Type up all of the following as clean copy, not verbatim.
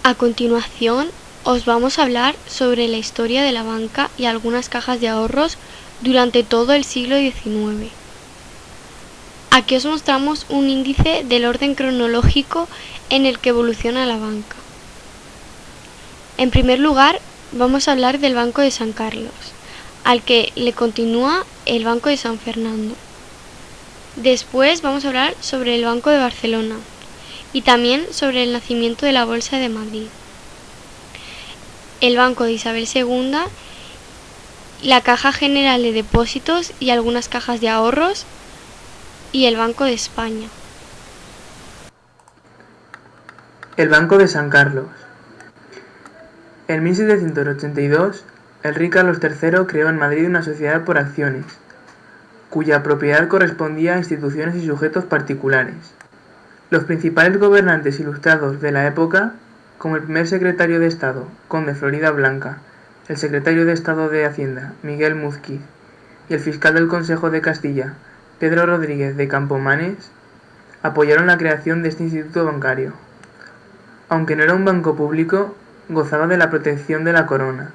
A continuación, os vamos a hablar sobre la historia de la banca y algunas cajas de ahorros durante todo el siglo XIX. Aquí os mostramos un índice del orden cronológico en el que evoluciona la banca. En primer lugar, vamos a hablar del Banco de San Carlos, al que le continúa el Banco de San Fernando. Después vamos a hablar sobre el Banco de Barcelona y también sobre el nacimiento de la Bolsa de Madrid, el Banco de Isabel II, la Caja General de Depósitos y algunas cajas de ahorros y el Banco de España. El Banco de San Carlos. En 1782, el rey Carlos III creó en Madrid una sociedad por acciones, cuya propiedad correspondía a instituciones y sujetos particulares. Los principales gobernantes ilustrados de la época, como el primer secretario de Estado, conde Florida Blanca, el secretario de Estado de Hacienda, Miguel Múzquiz, y el fiscal del Consejo de Castilla, Pedro Rodríguez de Campomanes, apoyaron la creación de este instituto bancario. Aunque no era un banco público, gozaba de la protección de la corona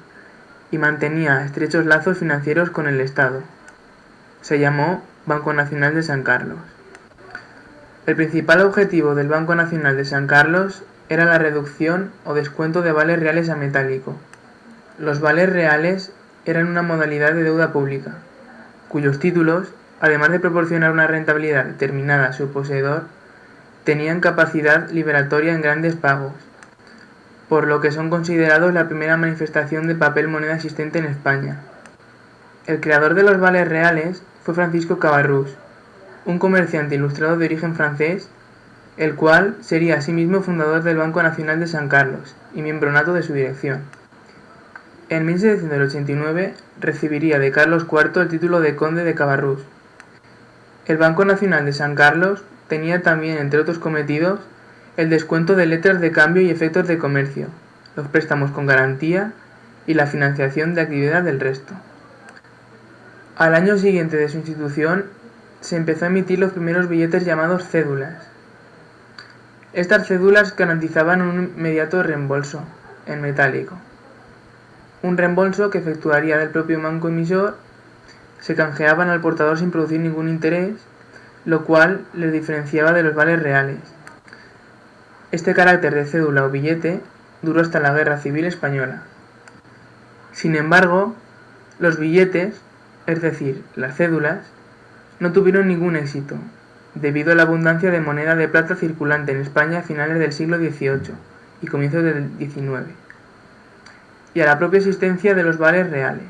y mantenía estrechos lazos financieros con el Estado. Se llamó Banco Nacional de San Carlos. El principal objetivo del Banco Nacional de San Carlos era la reducción o descuento de vales reales a metálico. Los vales reales eran una modalidad de deuda pública, cuyos títulos, además de proporcionar una rentabilidad determinada a su poseedor, tenían capacidad liberatoria en grandes pagos, por lo que son considerados la primera manifestación de papel moneda existente en España. El creador de los vales reales fue Francisco Cabarrús, un comerciante ilustrado de origen francés, el cual sería asimismo fundador del Banco Nacional de San Carlos y miembro nato de su dirección. En 1789 recibiría de Carlos IV el título de conde de Cabarrús. El Banco Nacional de San Carlos tenía también, entre otros cometidos, el descuento de letras de cambio y efectos de comercio, los préstamos con garantía y la financiación de actividad del resto. Al año siguiente de su institución, se empezó a emitir los primeros billetes llamados cédulas. Estas cédulas garantizaban un inmediato reembolso, en metálico. Un reembolso que efectuaría del propio banco emisor, se canjeaban al portador sin producir ningún interés, lo cual les diferenciaba de los vales reales. Este carácter de cédula o billete duró hasta la Guerra Civil Española. Sin embargo, los billetes, es decir, las cédulas, no tuvieron ningún éxito, debido a la abundancia de moneda de plata circulante en España a finales del siglo XVIII y comienzos del XIX, y a la propia existencia de los vales reales.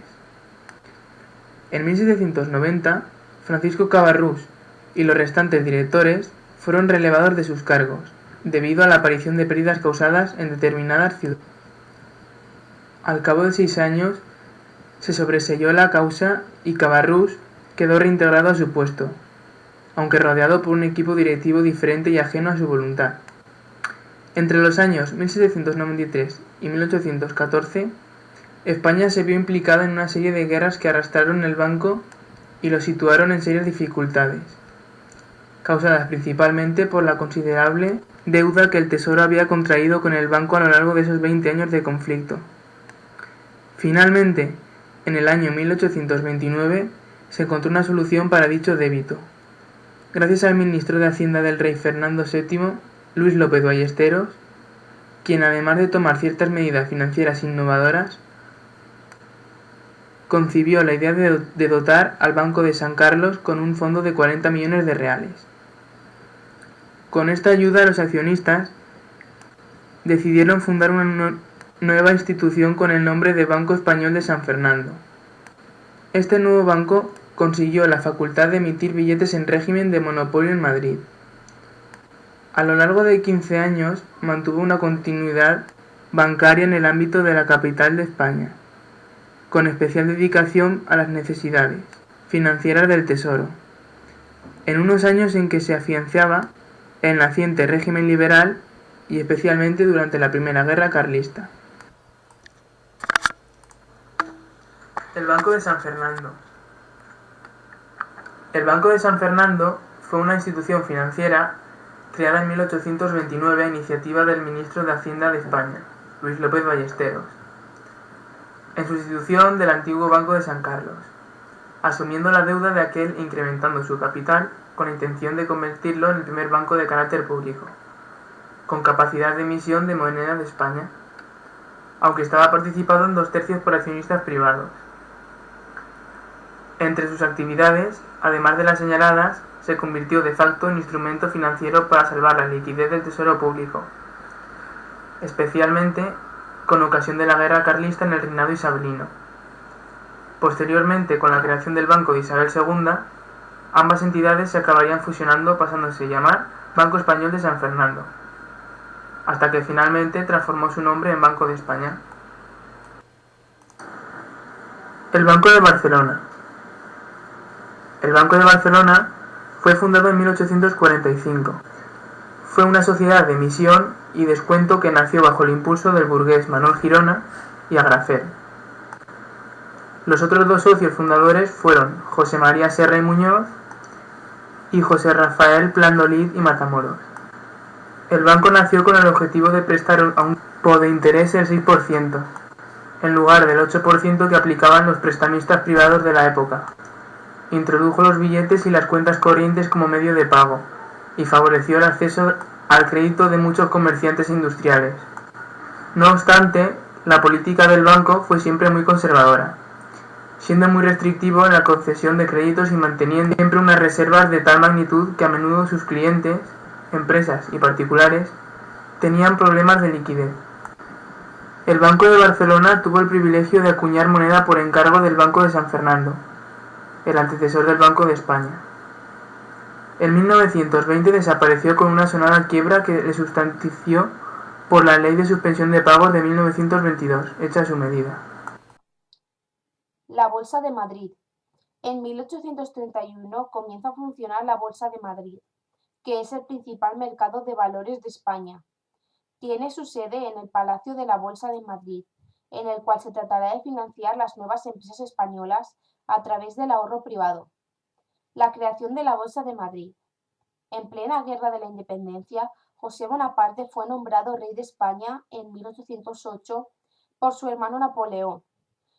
En 1790, Francisco Cabarrús y los restantes directores fueron relevados de sus cargos, debido a la aparición de pérdidas causadas en determinadas ciudades. Al cabo de 6 años, se sobreseyó la causa y Cabarrús quedó reintegrado a su puesto, aunque rodeado por un equipo directivo diferente y ajeno a su voluntad. Entre los años 1793 y 1814, España se vio implicada en una serie de guerras que arrastraron el banco y lo situaron en serias dificultades, causadas principalmente por la considerable deuda que el Tesoro había contraído con el banco a lo largo de esos 20 años de conflicto. Finalmente, en el año 1829, se encontró una solución para dicho débito, gracias al ministro de Hacienda del rey Fernando VII, Luis López Ballesteros, quien además de tomar ciertas medidas financieras innovadoras, concibió la idea de dotar al Banco de San Carlos con un fondo de 40 millones de reales. Con esta ayuda, los accionistas decidieron fundar una nueva institución con el nombre de Banco Español de San Fernando. Este nuevo banco consiguió la facultad de emitir billetes en régimen de monopolio en Madrid. A lo largo de 15 años mantuvo una continuidad bancaria en el ámbito de la capital de España, con especial dedicación a las necesidades financieras del Tesoro, en unos años en que se afianzaba el naciente régimen liberal y especialmente durante la Primera Guerra Carlista. El Banco de San Fernando. El Banco de San Fernando fue una institución financiera creada en 1829 a iniciativa del ministro de Hacienda de España, Luis López Ballesteros, en sustitución del antiguo Banco de San Carlos, asumiendo la deuda de aquel e incrementando su capital con la intención de convertirlo en el primer banco de carácter público, con capacidad de emisión de moneda de España, aunque estaba participado en 2/3 por accionistas privados. Entre sus actividades, además de las señaladas, se convirtió de facto en instrumento financiero para salvar la liquidez del tesoro público, especialmente con ocasión de la guerra carlista en el reinado isabelino. Posteriormente, con la creación del Banco de Isabel II, ambas entidades se acabarían fusionando pasándose a llamar Banco Español de San Fernando, hasta que finalmente transformó su nombre en Banco de España. El Banco de Barcelona. El Banco de Barcelona fue fundado en 1845. Fue una sociedad de emisión y descuento que nació bajo el impulso del burgués Manuel Girona y Agrafel. Los otros dos socios fundadores fueron José María Serra y Muñoz y José Rafael Plandolid y Matamoros. El banco nació con el objetivo de prestar a un tipo de interés del 6%, en lugar del 8% que aplicaban los prestamistas privados de la época. Introdujo los billetes y las cuentas corrientes como medio de pago, y favoreció el acceso al crédito de muchos comerciantes industriales. No obstante, la política del banco fue siempre muy conservadora, siendo muy restrictivo en la concesión de créditos y manteniendo siempre unas reservas de tal magnitud que a menudo sus clientes, empresas y particulares, tenían problemas de liquidez. El Banco de Barcelona tuvo el privilegio de acuñar moneda por encargo del Banco de San Fernando, el antecesor del Banco de España. En 1920 desapareció con una sonada quiebra que le sustanció por la Ley de Suspensión de Pagos de 1922, hecha a su medida. La Bolsa de Madrid. En 1831 comienza a funcionar la Bolsa de Madrid, que es el principal mercado de valores de España. Tiene su sede en el Palacio de la Bolsa de Madrid, en el cual se tratará de financiar las nuevas empresas españolas a través del ahorro privado. La creación de la Bolsa de Madrid. En plena Guerra de la Independencia, José Bonaparte fue nombrado rey de España en 1808 por su hermano Napoleón.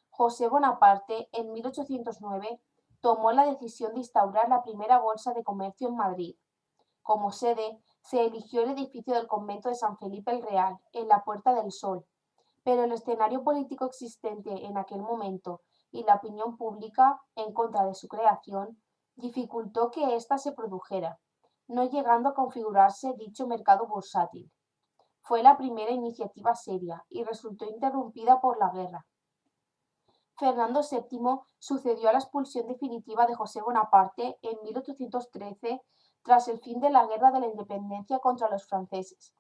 José Bonaparte, en 1809, tomó la decisión de instaurar la primera bolsa de comercio en Madrid. Como sede, se eligió el edificio del convento de San Felipe el Real, en la Puerta del Sol, pero el escenario político existente en aquel momento y la opinión pública en contra de su creación dificultó que ésta se produjera, no llegando a configurarse dicho mercado bursátil. Fue la primera iniciativa seria y resultó interrumpida por la guerra. Fernando VII sucedió a la expulsión definitiva de José Bonaparte en 1813 tras el fin de la Guerra de la Independencia contra los franceses,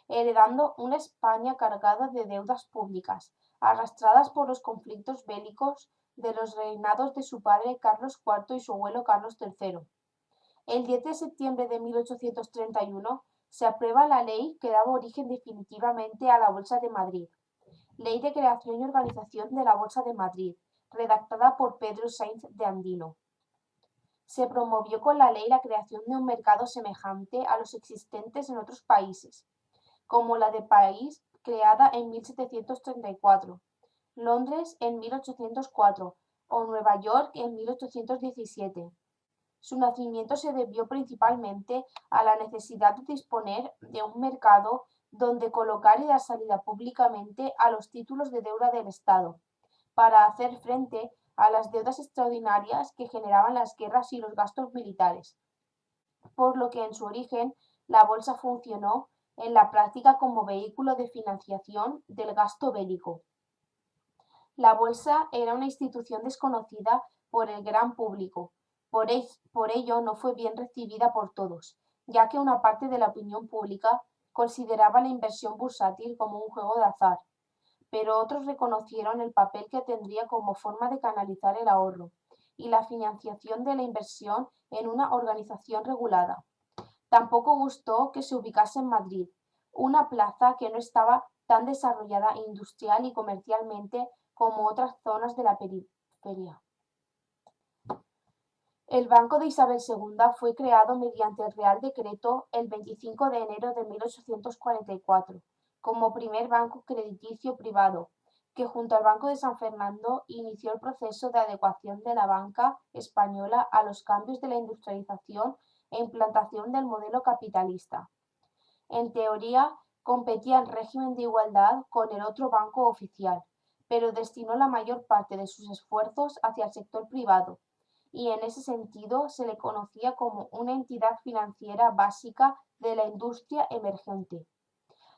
heredando una España cargada de deudas públicas, arrastradas por los conflictos bélicos de los reinados de su padre Carlos IV y su abuelo Carlos III. El 10 de septiembre de 1831 se aprueba la ley que daba origen definitivamente a la Bolsa de Madrid. Ley de creación y organización de la Bolsa de Madrid, redactada por Pedro Sainz de Andino. Se promovió con la ley la creación de un mercado semejante a los existentes en otros países, como la de París, creada en 1734, Londres en 1804 o Nueva York en 1817. Su nacimiento se debió principalmente a la necesidad de disponer de un mercado donde colocar y dar salida públicamente a los títulos de deuda del Estado, para hacer frente a las deudas extraordinarias que generaban las guerras y los gastos militares, por lo que en su origen la bolsa funcionó en la práctica como vehículo de financiación del gasto bélico. La bolsa era una institución desconocida por el gran público, por ello no fue bien recibida por todos, ya que una parte de la opinión pública consideraba la inversión bursátil como un juego de azar, pero otros reconocieron el papel que tendría como forma de canalizar el ahorro y la financiación de la inversión en una organización regulada. Tampoco gustó que se ubicase en Madrid, una plaza que no estaba tan desarrollada industrial y comercialmente como otras zonas de la periferia. El Banco de Isabel II fue creado mediante el Real Decreto el 25 de enero de 1844, como primer banco crediticio privado, que junto al Banco de San Fernando inició el proceso de adecuación de la banca española a los cambios de la industrialización e implantación del modelo capitalista. En teoría, competía en régimen de igualdad con el otro banco oficial, pero destinó la mayor parte de sus esfuerzos hacia el sector privado, y en ese sentido se le conocía como una entidad financiera básica de la industria emergente.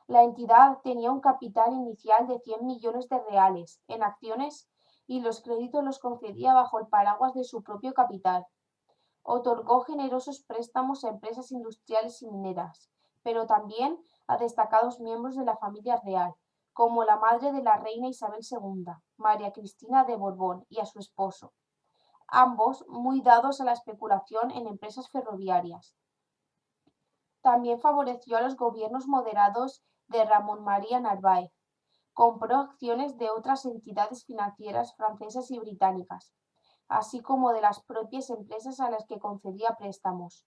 La entidad tenía un capital inicial de 100 millones de reales en acciones y los créditos los concedía bajo el paraguas de su propio capital. Otorgó generosos préstamos a empresas industriales y mineras, pero también a destacados miembros de la familia real, como la madre de la reina Isabel II, María Cristina de Borbón, y a su esposo, ambos muy dados a la especulación en empresas ferroviarias. También favoreció a los gobiernos moderados de Ramón María Narváez. Compró acciones de otras entidades financieras francesas y británicas, así como de las propias empresas a las que concedía préstamos.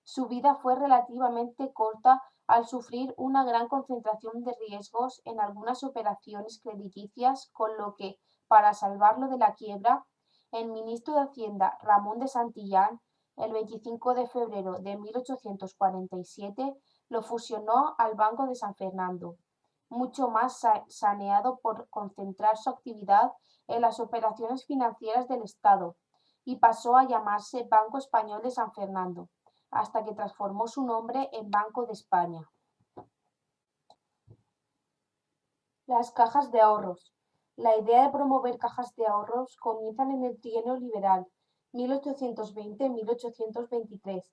Su vida fue relativamente corta al sufrir una gran concentración de riesgos en algunas operaciones crediticias, con lo que, para salvarlo de la quiebra, el ministro de Hacienda Ramón de Santillán, el 25 de febrero de 1847, lo fusionó al Banco de San Fernando, mucho más saneado por concentrar su actividad en las operaciones financieras del Estado, y pasó a llamarse Banco Español de San Fernando, hasta que transformó su nombre en Banco de España. Las cajas de ahorros. La idea de promover cajas de ahorros comienza en el trienio liberal 1820-1823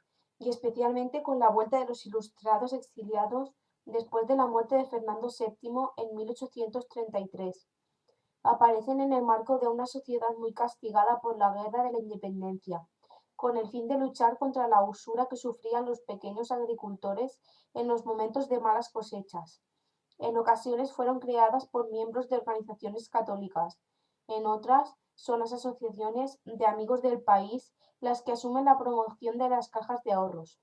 y especialmente con la vuelta de los ilustrados exiliados después de la muerte de Fernando VII en 1833. Aparecen en el marco de una sociedad muy castigada por la Guerra de la Independencia, con el fin de luchar contra la usura que sufrían los pequeños agricultores en los momentos de malas cosechas. En ocasiones fueron creadas por miembros de organizaciones católicas, en otras son las asociaciones de amigos del país las que asumen la promoción de las cajas de ahorros.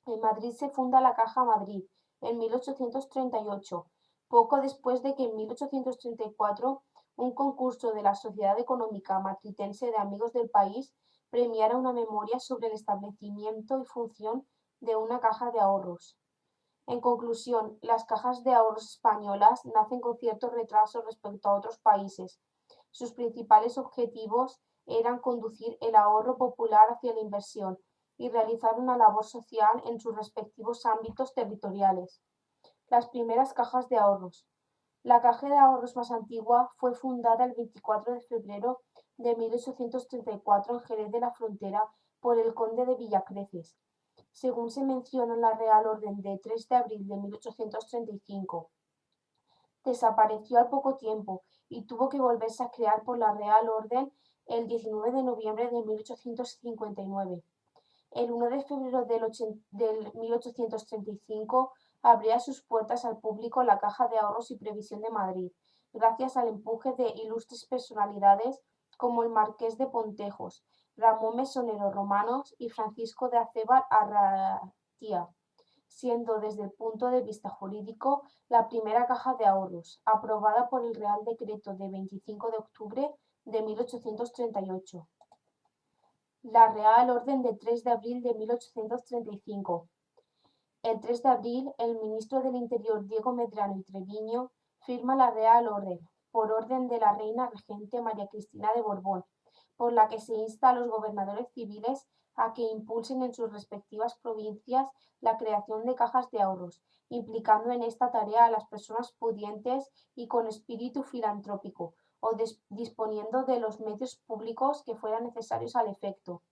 En Madrid se funda la Caja Madrid en 1838, poco después de que en 1834 un concurso de la Sociedad Económica Matritense de Amigos del País premiara una memoria sobre el establecimiento y función de una caja de ahorros. En conclusión, las cajas de ahorros españolas nacen con cierto retraso respecto a otros países. Sus principales objetivos eran conducir el ahorro popular hacia la inversión y realizar una labor social en sus respectivos ámbitos territoriales. Las primeras cajas de ahorros. La caja de ahorros más antigua fue fundada el 24 de febrero de 1834 en Jerez de la Frontera por el conde de Villacreces, según se menciona en la Real Orden de 3 de abril de 1835. Desapareció al poco tiempo y tuvo que volverse a crear por la Real Orden el 19 de noviembre de 1859. El 1 de febrero del 1835 abría sus puertas al público la Caja de Ahorros y Previsión de Madrid, gracias al empuje de ilustres personalidades como el Marqués de Pontejos, Ramón Mesonero Romanos y Francisco de Acébar Arratia, siendo desde el punto de vista jurídico la primera caja de ahorros, aprobada por el Real Decreto de 25 de octubre de 1838. La Real Orden de 3 de abril de 1835. El 3 de abril, el ministro del Interior Diego Medrano y Treviño firma la Real Orden, por orden de la reina regente María Cristina de Borbón, por la que se insta a los gobernadores civiles a que impulsen en sus respectivas provincias la creación de cajas de ahorros, implicando en esta tarea a las personas pudientes y con espíritu filantrópico, o disponiendo de los medios públicos que fueran necesarios al efecto.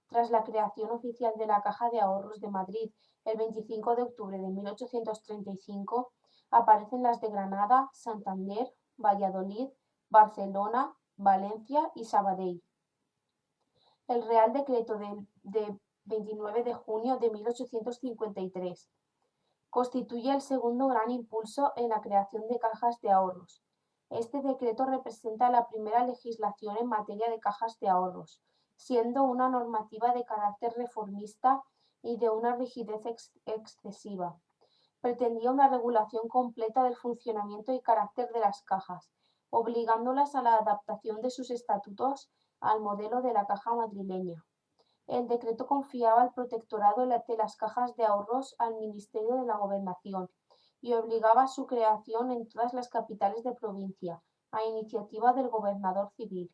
Tras la creación oficial de la Caja de Ahorros de Madrid el 25 de octubre de 1835, aparecen las de Granada, Santander, Valladolid, Barcelona, Valencia y Sabadell. El Real Decreto de 29 de junio de 1853 constituye el segundo gran impulso en la creación de cajas de ahorros. Este decreto representa la primera legislación en materia de cajas de ahorros, siendo una normativa de carácter reformista y de una rigidez excesiva, pretendía una regulación completa del funcionamiento y carácter de las cajas, obligándolas a la adaptación de sus estatutos al modelo de la caja madrileña. El decreto confiaba el protectorado de las cajas de ahorros al Ministerio de la Gobernación y obligaba su creación en todas las capitales de provincia, a iniciativa del gobernador civil.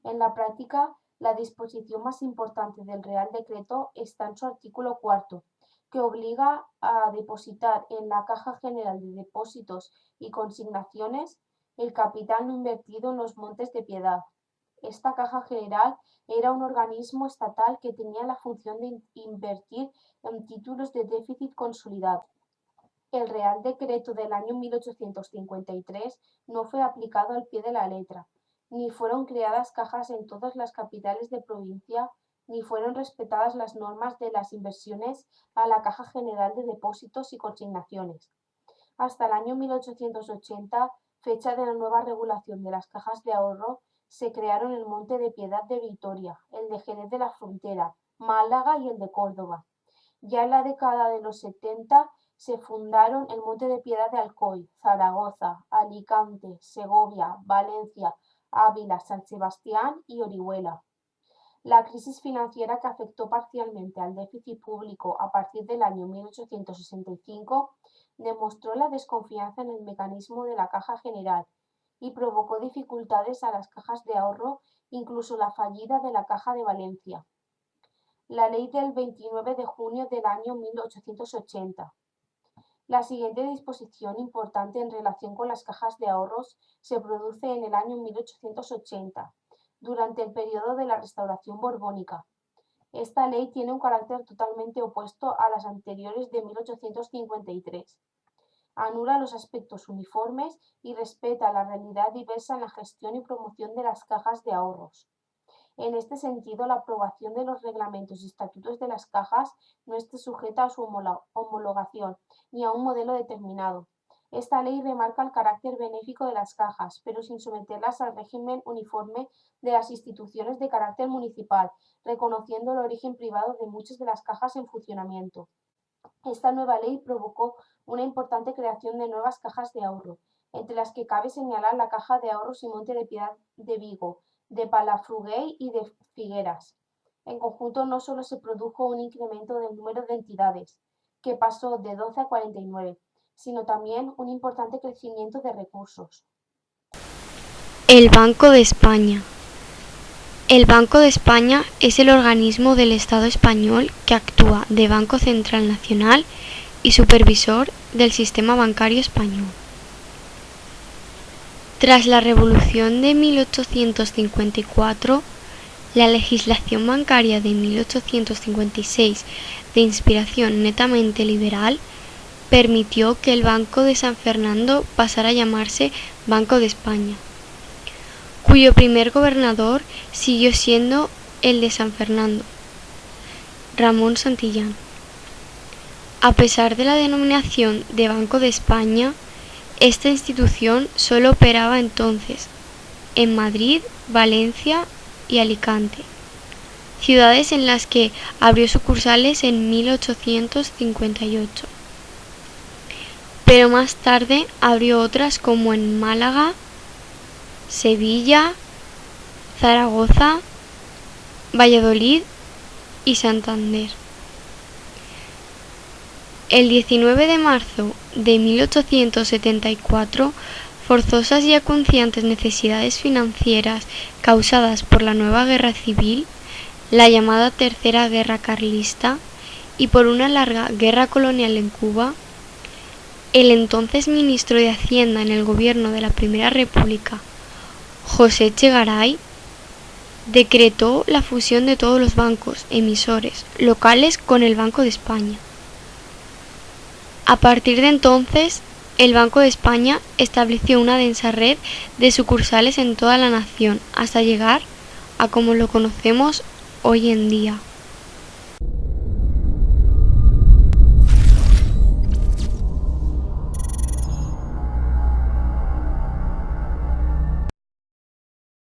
En la práctica, la disposición más importante del Real Decreto está en su artículo 4, que obliga a depositar en la Caja General de Depósitos y Consignaciones el capital no invertido en los Montes de Piedad. Esta Caja General era un organismo estatal que tenía la función de invertir en títulos de déficit consolidado. El Real Decreto del año 1853 no fue aplicado al pie de la letra, ni fueron creadas cajas en todas las capitales de provincia, ni fueron respetadas las normas de las inversiones a la Caja General de Depósitos y Consignaciones. Hasta el año 1880, fecha de la nueva regulación de las cajas de ahorro, se crearon el Monte de Piedad de Vitoria, el de Jerez de la Frontera, Málaga y el de Córdoba. Ya en la década de los 70 se fundaron el Monte de Piedad de Alcoy, Zaragoza, Alicante, Segovia, Valencia, Ávila, San Sebastián y Orihuela. La crisis financiera que afectó parcialmente al déficit público a partir del año 1865 demostró la desconfianza en el mecanismo de la Caja General y provocó dificultades a las cajas de ahorro, incluso la fallida de la Caja de Valencia. La ley del 29 de junio del año 1880. La siguiente disposición importante en relación con las cajas de ahorros se produce en el año 1880, durante el periodo de la Restauración Borbónica. Esta ley tiene un carácter totalmente opuesto a las anteriores de 1853. Anula los aspectos uniformes y respeta la realidad diversa en la gestión y promoción de las cajas de ahorros. En este sentido, la aprobación de los reglamentos y estatutos de las cajas no está sujeta a su homologación ni a un modelo determinado. Esta ley remarca el carácter benéfico de las cajas, pero sin someterlas al régimen uniforme de las instituciones de carácter municipal, reconociendo el origen privado de muchas de las cajas en funcionamiento. Esta nueva ley provocó una importante creación de nuevas cajas de ahorro, entre las que cabe señalar la Caja de Ahorros y Monte de Piedad de Vigo, de Palafrugell y de Figueras. En conjunto, no solo se produjo un incremento del número de entidades, que pasó de 12 a 49, sino también un importante crecimiento de recursos. El Banco de España. El Banco de España es el organismo del Estado español que actúa de Banco Central Nacional y supervisor del sistema bancario español. Tras la Revolución de 1854, la legislación bancaria de 1856, de inspiración netamente liberal, permitió que el Banco de San Fernando pasara a llamarse Banco de España, cuyo primer gobernador siguió siendo el de San Fernando, Ramón Santillán. A pesar de la denominación de Banco de España, esta institución solo operaba entonces en Madrid, Valencia y Alicante, ciudades en las que abrió sucursales en 1858. Pero más tarde abrió otras como en Málaga, Sevilla, Zaragoza, Valladolid y Santander. El 19 de marzo de 1874, forzosas y acuciantes necesidades financieras causadas por la nueva guerra civil, la llamada Tercera Guerra Carlista, y por una larga guerra colonial en Cuba, el entonces ministro de Hacienda en el gobierno de la Primera República, José Echegaray, decretó la fusión de todos los bancos emisores locales con el Banco de España. A partir de entonces, el Banco de España estableció una densa red de sucursales en toda la nación hasta llegar a como lo conocemos hoy en día.